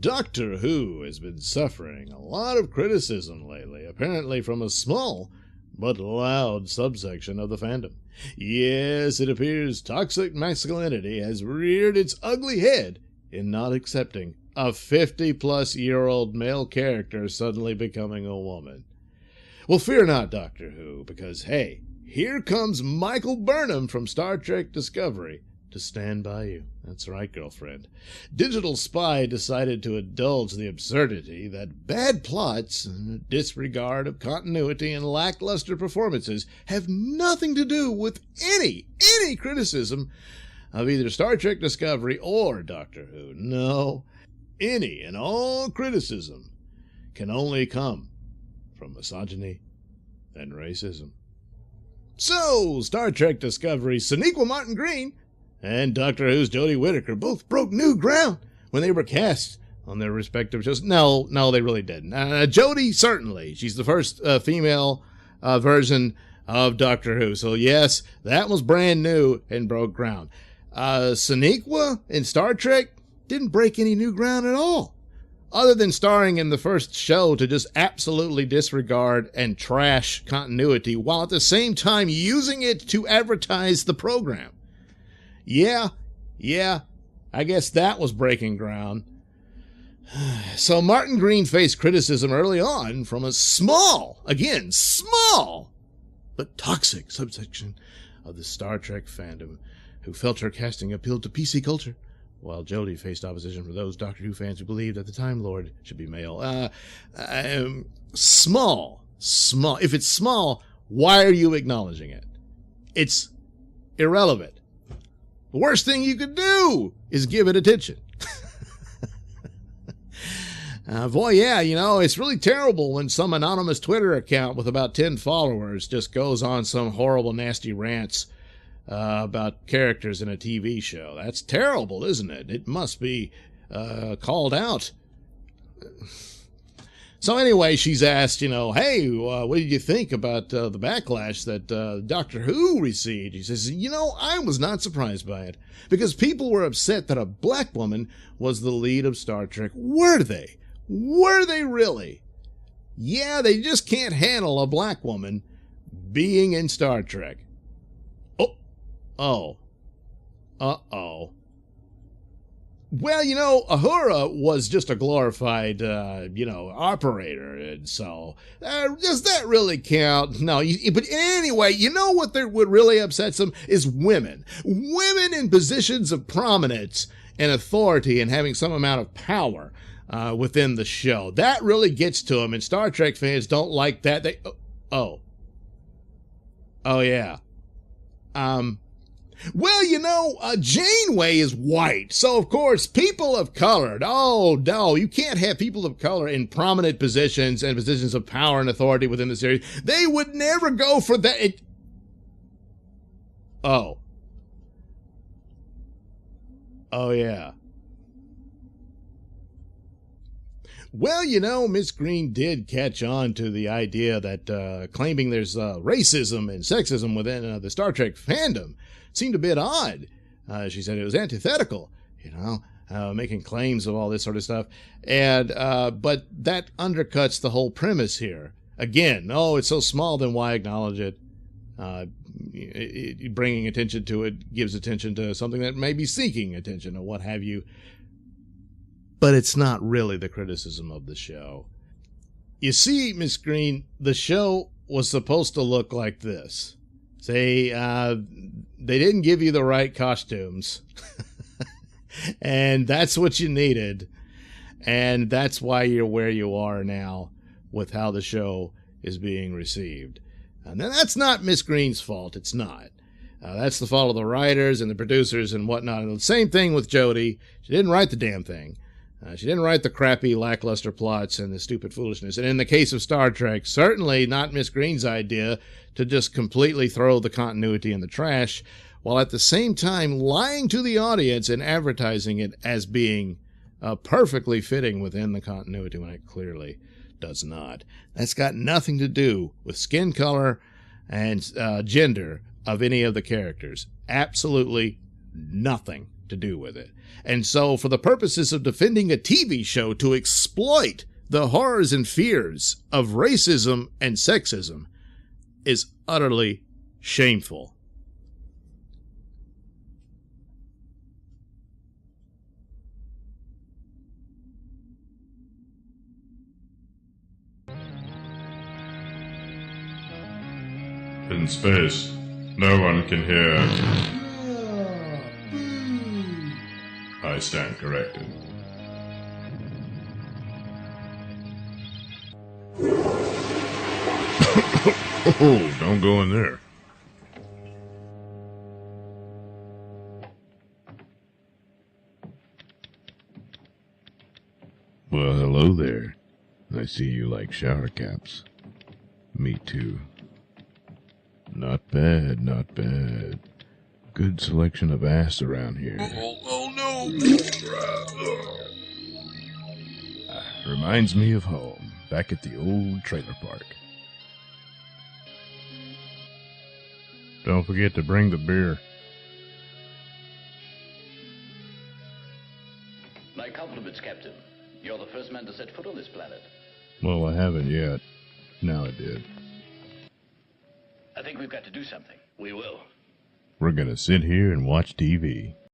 Doctor Who has been suffering a lot of criticism lately, apparently from a small but loud subsection of the fandom. Yes, it appears toxic masculinity has reared its ugly head in not accepting a 50-plus-year-old male character suddenly becoming a woman. Well, fear not, Doctor Who, because, hey, here comes Michael Burnham from Star Trek Discovery to stand by you. That's right, girlfriend. Digital Spy decided to indulge the absurdity that bad plots, disregard of continuity, and lackluster performances have nothing to do with any criticism of either Star Trek Discovery or Doctor Who. No, any and all criticism can only come from misogyny and racism. So, Star Trek Discovery's Sonequa Martin Green and Doctor Who's Jodie Whittaker both broke new ground when they were cast on their respective shows. No, they really didn't. Jodie, certainly. She's the first female version of Doctor Who. So, yes, that was brand new and broke ground. Sonequa in Star Trek didn't break any new ground at all, other than starring in the first show to just absolutely disregard and trash continuity while at the same time using it to advertise the program. Yeah, I guess that was breaking ground. So Martin Green faced criticism early on from a small, but toxic subsection of the Star Trek fandom who felt her casting appealed to PC culture, while Jodie faced opposition from those Doctor Who fans who believed that the Time Lord should be male. Small. If it's small, why are you acknowledging it? It's irrelevant. The worst thing you could do is give it attention. It's really terrible when some anonymous Twitter account with about 10 followers just goes on some horrible, nasty rants about characters in a TV show. That's terrible, isn't it? It must be called out. So anyway, she's asked, hey, what did you think about the backlash that Doctor Who received? She says, I was not surprised by it, because people were upset that a black woman was the lead of Star Trek. Were they? Were they really? Yeah, they just can't handle a black woman being in Star Trek. Uh-oh. Well, Uhura was just a glorified, operator, and so, does that really count? No, but anyway, what would really upsets them is women. Women in positions of prominence and authority and having some amount of power within the show. That really gets to them, and Star Trek fans don't like that. Yeah. Well, Janeway is white, so of course people of color, oh no, you can't have people of color in prominent positions and positions of power and authority within the series. They would never go for that. Oh yeah. Well, Miss Green did catch on to the idea that claiming there's racism and sexism within the Star Trek fandom seemed a bit odd. She said it was antithetical, making claims of all this sort of stuff. And but that undercuts the whole premise here. Again, it's so small, then why acknowledge it? Bringing attention to it gives attention to something that may be seeking attention or what have you. But it's not really the criticism of the show. You see, Miss Green, the show was supposed to look like this. Say, they didn't give you the right costumes. And that's what you needed. And that's why you're where you are now with how the show is being received. And that's not Miss Green's fault. It's not. That's the fault of the writers and the producers and whatnot. And the same thing with Jodie. She didn't write the damn thing. She didn't write the crappy, lackluster plots and the stupid foolishness. And in the case of Star Trek, certainly not Miss Green's idea to just completely throw the continuity in the trash, while at the same time lying to the audience and advertising it as being perfectly fitting within the continuity when it clearly does not. That's got nothing to do with skin color and gender of any of the characters. Absolutely nothing to do with it. And so, for the purposes of defending a TV show to exploit the horrors and fears of racism and sexism is utterly shameful. In space, no one can hear. I stand corrected. Oh, don't go in there. Well, hello there. I see you like shower caps. Me too. Not bad, not bad. Good selection of ass around here. Oh no! Reminds me of home, back at the old trailer park. Don't forget to bring the beer. My compliments, Captain. You're the first man to set foot on this planet. Well, I haven't yet. Now I did. I think we've got to do something. We will. We're gonna sit here and watch TV.